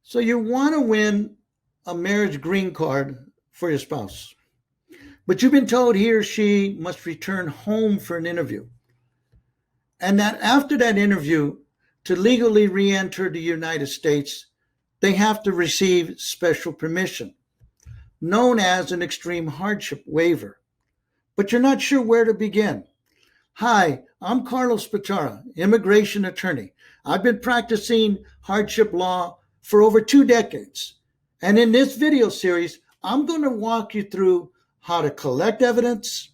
So you want to win a marriage green card for your spouse, but you've been told he or she must return home for an interview. And that after that interview, to legally re enter the United States, they have to receive special permission, known as an extreme hardship waiver. But you're not sure where to begin. Hi, I'm Carlos Pachara, immigration attorney. I've been practicing hardship law for over 2 decades. And in this video series, I'm going to walk you through how to collect evidence,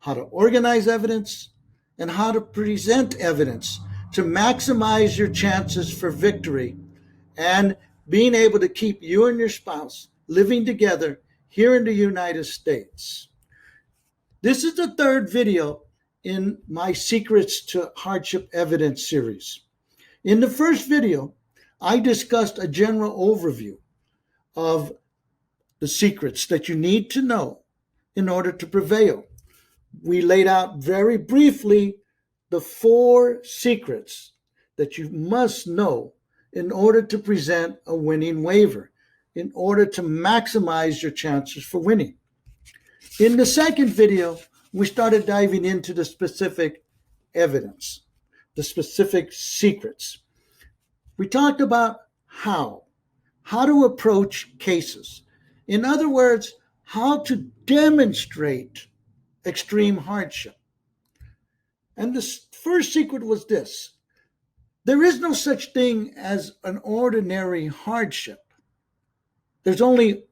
how to organize evidence, and how to present evidence to maximize your chances for victory and being able to keep you and your spouse living together here in the United States. This is the third video in my Secrets to Hardship Evidence series. In the first video, I discussed a general overview of the secrets that you need to know in order to prevail. We laid out very briefly the 4 secrets that you must know in order to present a winning waiver, in order to maximize your chances for winning. In the second video, we started diving into the specific evidence, the specific secrets. We talked about how to approach cases. In other words, how to demonstrate extreme hardship. And the first secret was this: there is no such thing as an ordinary hardship. There's only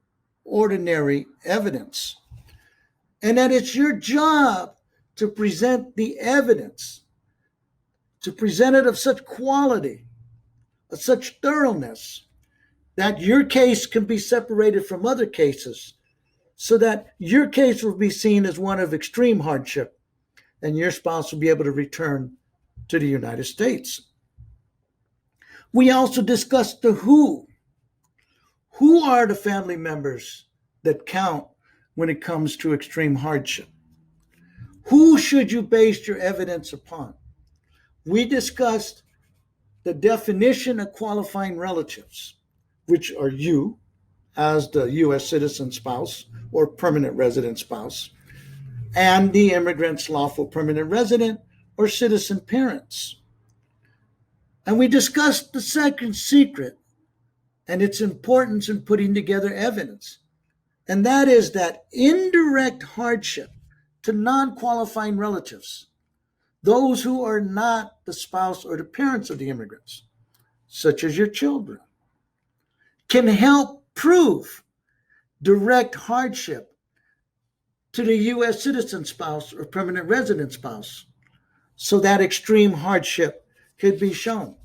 ordinary evidence. And that it's your job to present the evidence, to present it of such quality, of such thoroughness, that your case can be separated from other cases so that your case will be seen as one of extreme hardship and your spouse will be able to return to the United States. We also discussed the who. Who are the family members that count when it comes to extreme hardship? Who should you base your evidence upon? We discussed the definition of qualifying relatives, which are you as the U.S. citizen spouse or permanent resident spouse, and the immigrant's lawful permanent resident or citizen parents. And we discussed the second secret and its importance in putting together evidence. And that is that indirect hardship to non-qualifying relatives, those who are not the spouse or the parents of the immigrants, such as your children, can help prove direct hardship to the U.S. citizen spouse or permanent resident spouse, so that extreme hardship could be shown.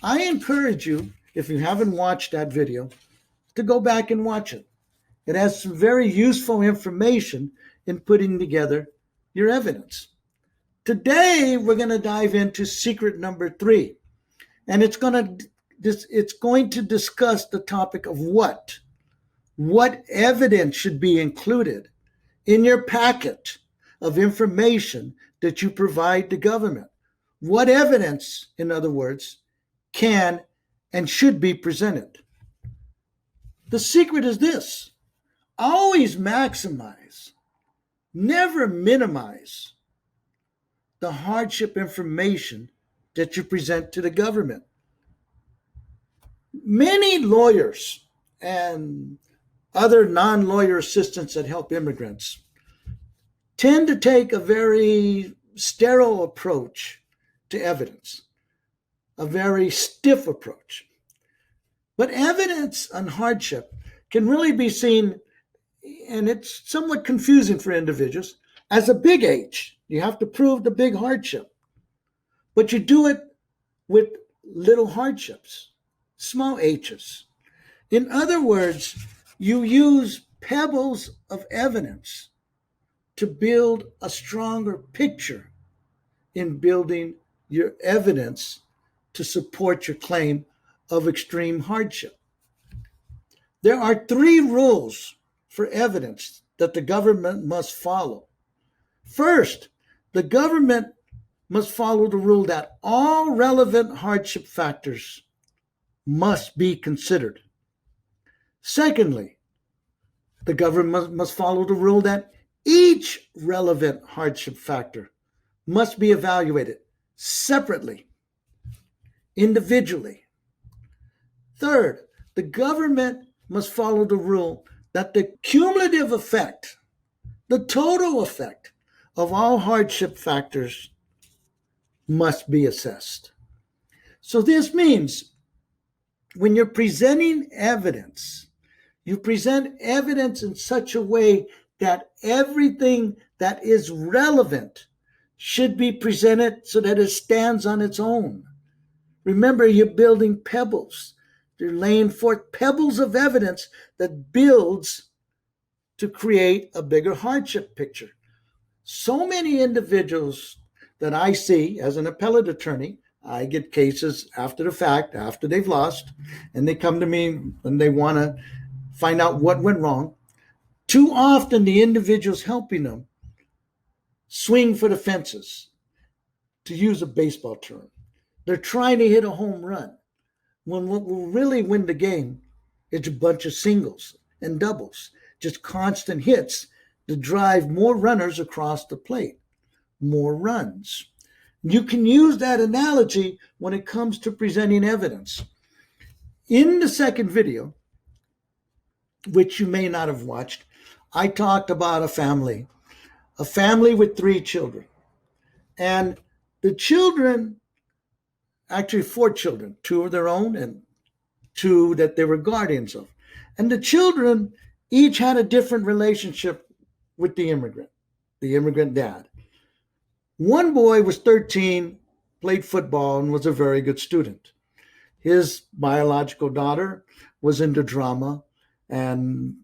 I encourage you, if you haven't watched that video, to go back and watch it. It has some very useful information in putting together your evidence. Today, we're going to dive into secret number 3, and it's going to discuss the topic of what evidence should be included in your packet of information that you provide the government. What evidence, in other words, can and should be presented. The secret is this: always maximize, never minimize the hardship information that you present to the government. Many lawyers and other non-lawyer assistants that help immigrants tend to take a very sterile approach to evidence, a very stiff approach. But evidence on hardship can really be seen, and it's somewhat confusing for individuals, as a big H. You have to prove the big hardship. But you do it with little hardships, small h's. In other words, you use pebbles of evidence to build a stronger picture in building your evidence to support your claim of extreme hardship. There are 3 rules for evidence that the government must follow. First, the government must follow the rule that all relevant hardship factors must be considered. Secondly, the government must follow the rule that each relevant hardship factor must be evaluated separately, individually. Third, the government must follow the rule that the cumulative effect, the total effect of all hardship factors must be assessed. So this means when you're presenting evidence, you present evidence in such a way that everything that is relevant should be presented so that it stands on its own. Remember, you're building pebbles. You're laying forth pebbles of evidence that builds to create a bigger hardship picture. So many individuals that I see as an appellate attorney, I get cases after the fact, after they've lost, and they come to me and they want to find out what went wrong. Too often, the individuals helping them swing for the fences, to use a baseball term. They're trying to hit a home run, when what will really win the game is a bunch of singles and doubles, just constant hits to drive more runners across the plate, more runs. You can use that analogy when it comes to presenting evidence. In the second video, which you may not have watched, I talked about a family with 3 children. And the children, actually 4 children, 2 of their own and 2 that they were guardians of. And the children each had a different relationship with the immigrant dad. One boy was 13, played football, and was a very good student. His biological daughter was into drama and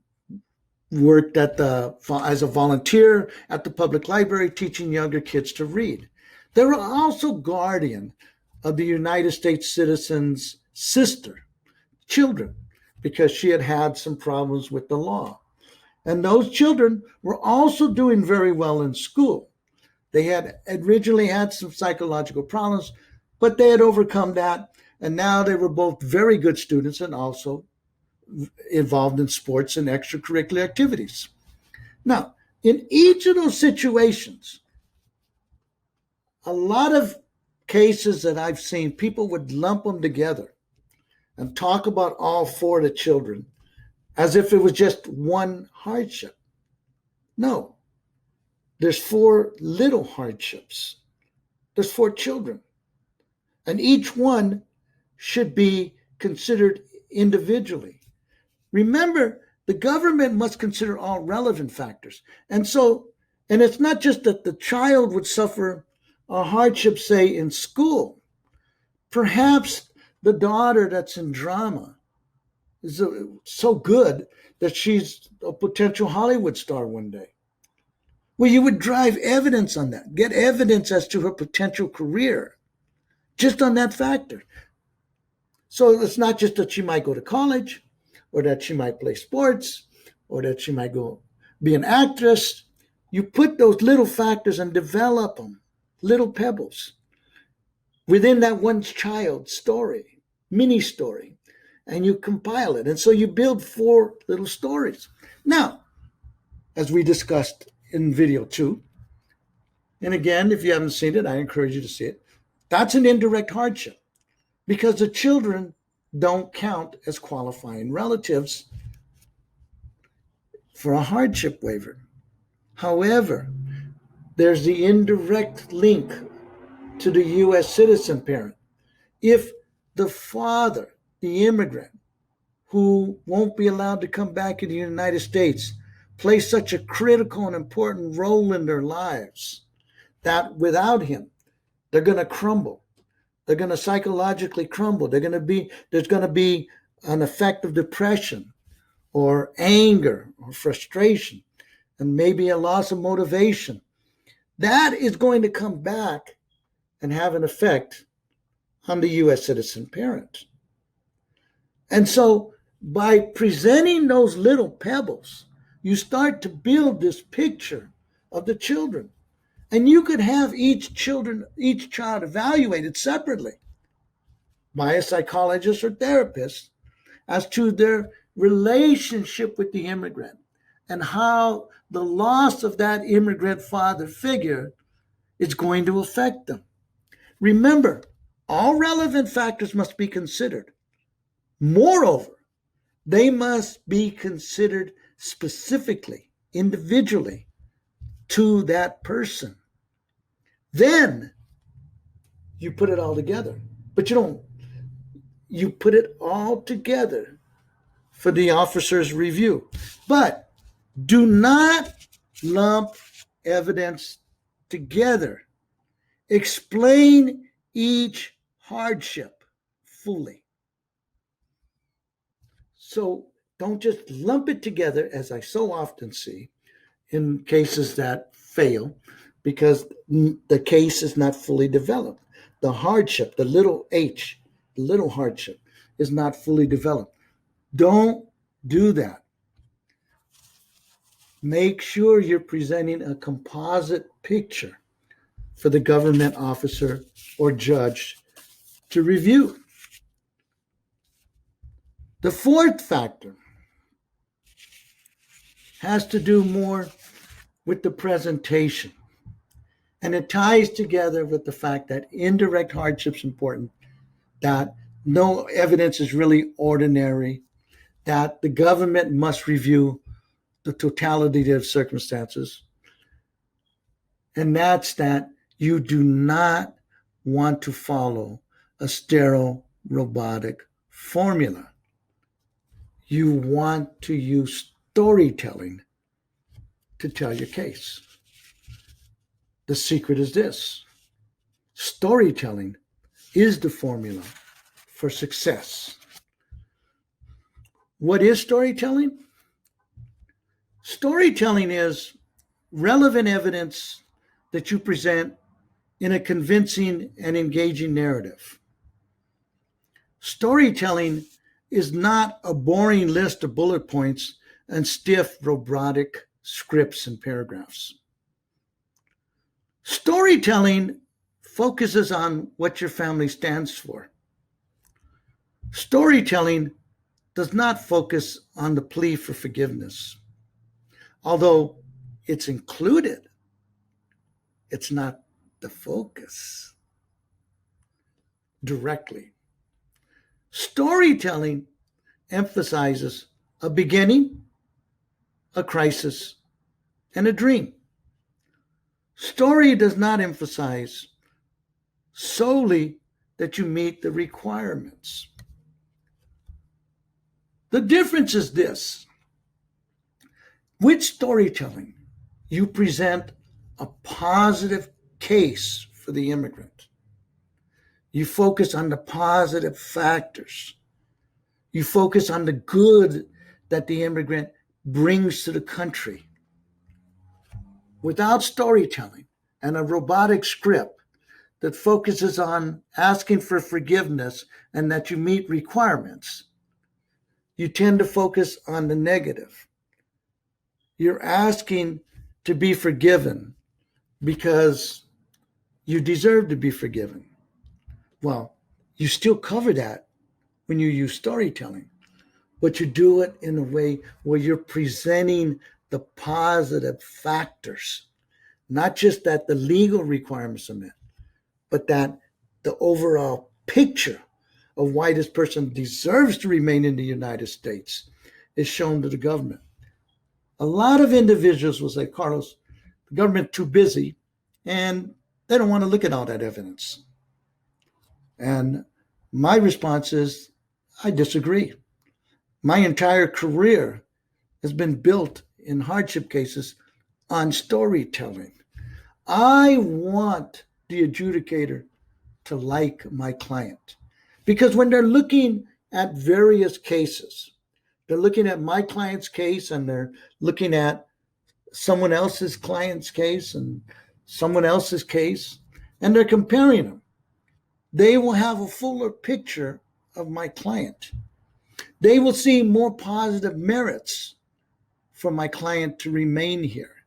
worked as a volunteer at the public library, teaching younger kids to read. They were also guardian of the United States citizen's sister, children, because she had had some problems with the law. And those children were also doing very well in school. They had originally had some psychological problems, but they had overcome that. And now they were both very good students and also involved in sports and extracurricular activities. Now, in each of those situations, a lot of cases that I've seen, people would lump them together and talk about all 4 of the children as if it was just one hardship. No, there's 4 little hardships. There's 4 children. And each one should be considered individually. Remember, the government must consider all relevant factors. And it's not just that the child would suffer a hardship, say, in school. Perhaps the daughter that's in drama is so good that she's a potential Hollywood star one day. Well, you would drive evidence on that, get evidence as to her potential career, just on that factor. So it's not just that she might go to college, or that she might play sports, or that she might go be an actress. You put those little factors and develop them, little pebbles, within that one child's story, mini story, and you compile it. And so you build 4 little stories. Now, as we discussed in video 2, and again, if you haven't seen it, I encourage you to see it, that's an indirect hardship because the children don't count as qualifying relatives for a hardship waiver. However, there's the indirect link to the U.S. citizen parent. If the father, the immigrant, who won't be allowed to come back in the United States, plays such a critical and important role in their lives that without him, they're going to crumble. They're going to psychologically crumble. There's going to be an effect of depression or anger or frustration and maybe a loss of motivation. That is going to come back and have an effect on the U.S. citizen parent. And so by presenting those little pebbles, you start to build this picture of the children. And you could have each child evaluated separately. by a psychologist or therapist as to their relationship with the immigrant and how the loss of that immigrant father figure is going to affect them. Remember, all relevant factors must be considered. Moreover, they must be considered specifically, individually, to that person. Then you put it all together. But you put it all together for the officer's review. But do not lump evidence together. Explain each hardship fully. So don't just lump it together, as I so often see in cases that fail, because the case is not fully developed. The hardship, the little h, the little hardship, is not fully developed. Don't do that. Make sure you're presenting a composite picture for the government officer or judge to review. The fourth factor has to do more with the presentation. And it ties together with the fact that indirect hardship is important, that no evidence is really ordinary, that the government must review the totality of circumstances, and that's that you do not want to follow a sterile robotic formula. You want to use storytelling to tell your case. The secret is this: storytelling is the formula for success. What is storytelling? Storytelling is relevant evidence that you present in a convincing and engaging narrative. Storytelling is not a boring list of bullet points and stiff robotic scripts and paragraphs. Storytelling focuses on what your family stands for. Storytelling does not focus on the plea for forgiveness. Although it's included, it's not the focus directly. Storytelling emphasizes a beginning, a crisis, and a dream. Story does not emphasize solely that you meet the requirements. The difference is this: with storytelling, you present a positive case for the immigrant. You focus on the positive factors. You focus on the good that the immigrant brings to the country. Without storytelling and a robotic script that focuses on asking for forgiveness and that you meet requirements, you tend to focus on the negative. You're asking to be forgiven because you deserve to be forgiven. Well, you still cover that when you use storytelling, but you do it in a way where you're presenting the positive factors, not just that the legal requirements are met, but that the overall picture of why this person deserves to remain in the United States is shown to the government. A lot of individuals will say, Carlos, the government's too busy and they don't want to look at all that evidence. And my response is, I disagree. My entire career has been built in hardship cases on storytelling. I want the adjudicator to like my client, because when they're looking at various cases, they're looking at my client's case and they're looking at someone else's client's case and someone else's case, and they're comparing them. They will have a fuller picture of my client. They will see more positive merits for my client to remain here.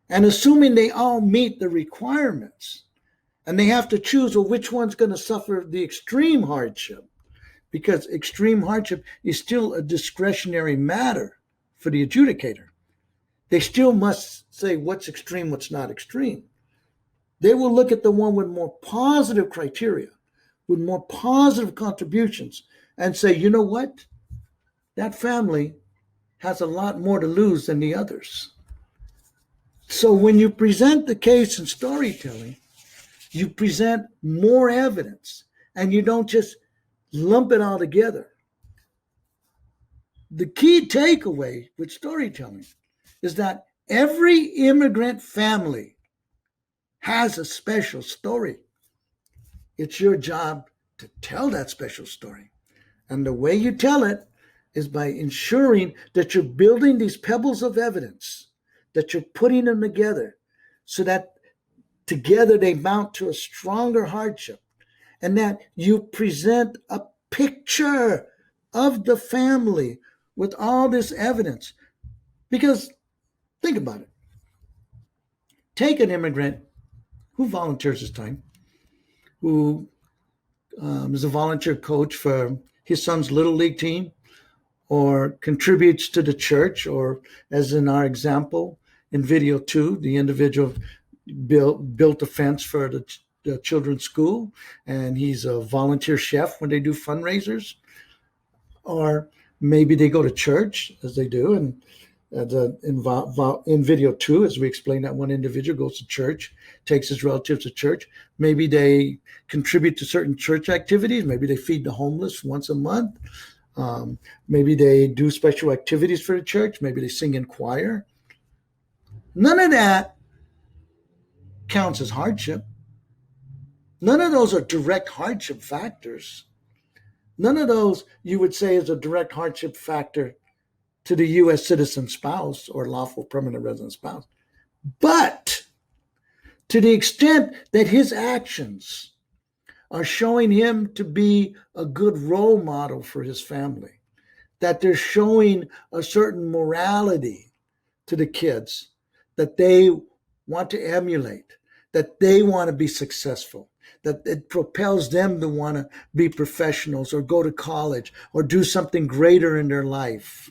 And assuming they all meet the requirements, And they have to choose, well, which one's going to suffer the extreme hardship, because extreme hardship is still a discretionary matter for the adjudicator. They still must say what's extreme, what's not extreme. They will look at the one with more positive criteria, with more positive contributions, and say, you know what? That family has a lot more to lose than the others. So when you present the case in storytelling, you present more evidence and you don't just lump it all together. The key takeaway with storytelling is that every immigrant family has a special story. It's your job to tell that special story. And the way you tell it is by ensuring that you're building these pebbles of evidence, that you're putting them together so that together they mount to a stronger hardship, and that you present a picture of the family with all this evidence. Because think about it. Take an immigrant who volunteers his time, who is a volunteer coach for his son's little league team, or contributes to the church, or as in our example in video 2, the individual built a fence for the children's school, and he's a volunteer chef when they do fundraisers. Or maybe they go to church, as they do, and in video 2, as we explained, that one individual goes to church, takes his relatives to church. Maybe they contribute to certain church activities. Maybe they feed the homeless once a month. Maybe they do special activities for the church. Maybe they sing in choir. None of that counts as hardship. None of those are direct hardship factors. None of those you would say is a direct hardship factor to the U.S. citizen spouse or lawful permanent resident spouse. But to the extent that his actions are showing him to be a good role model for his family, that they're showing a certain morality to the kids that they want to emulate, that they want to be successful, that it propels them to want to be professionals or go to college or do something greater in their life,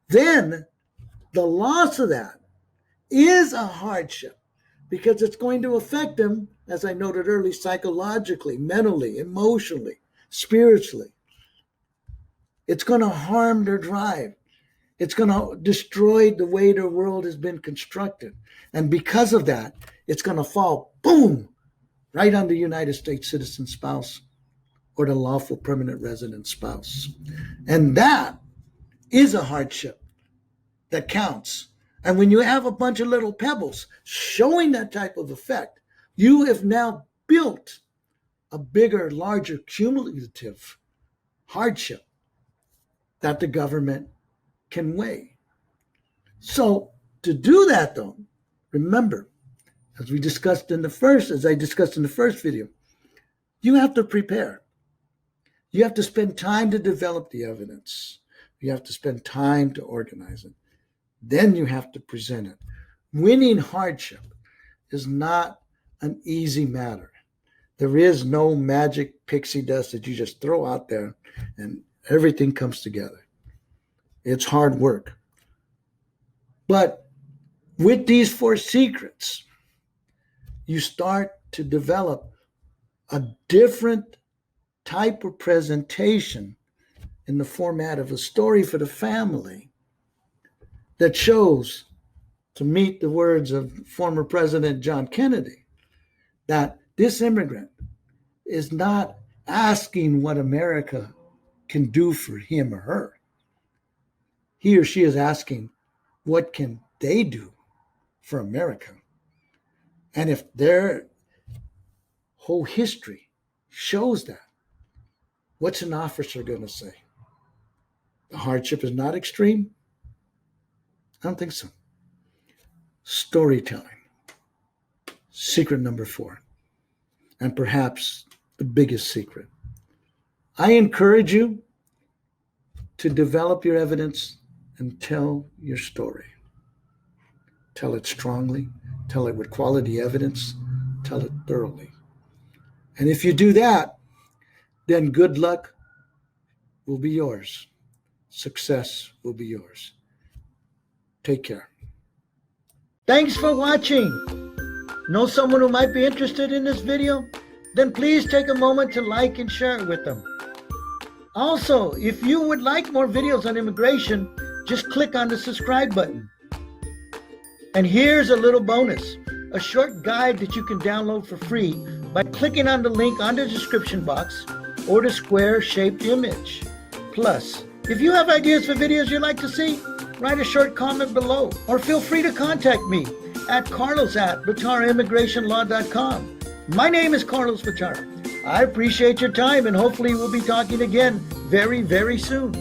then the loss of that is a hardship, because it's going to affect them, as I noted earlier, psychologically, mentally, emotionally, spiritually. It's going to harm their drive. It's going to destroy the way their world has been constructed. And because of that, it's going to fall, boom, right on the United States citizen spouse or the lawful permanent resident spouse. And that is a hardship that counts. And when you have a bunch of little pebbles showing that type of effect, you have now built a bigger, larger, cumulative hardship that the government can weigh. So to do that, though, remember, as I discussed in the first video, you have to prepare. You have to spend time to develop the evidence. You have to spend time to organize it. Then you have to present it. Winning hardship is not an easy matter. There is no magic pixie dust that you just throw out there and everything comes together. It's hard work. But with these 4 secrets, you start to develop a different type of presentation in the format of a story for the family that shows, to meet the words of former President John Kennedy, that this immigrant is not asking what America can do for him or her. He or she is asking, what can they do for America? And if their whole history shows that, what's an officer going to say? The hardship is not extreme? I don't think so. Storytelling. Secret number 4. And perhaps the biggest secret. I encourage you to develop your evidence and tell your story. Tell it strongly. Tell it with quality evidence. tell it thoroughly. And if you do that, then good luck will be yours. Success will be yours. Take care. Thanks for watching. Know someone who might be interested in this video? Then please take a moment to like and share it with them. Also, if you would like more videos on immigration, just click on the subscribe button. And here's a little bonus, a short guide that you can download for free by clicking on the link on the description box or the square-shaped image. Plus, if you have ideas for videos you'd like to see, write a short comment below or feel free to contact me at carlos@VitaraImmigrationLaw.com. My name is Carlos Vitara. I appreciate your time and hopefully we'll be talking again very, very soon.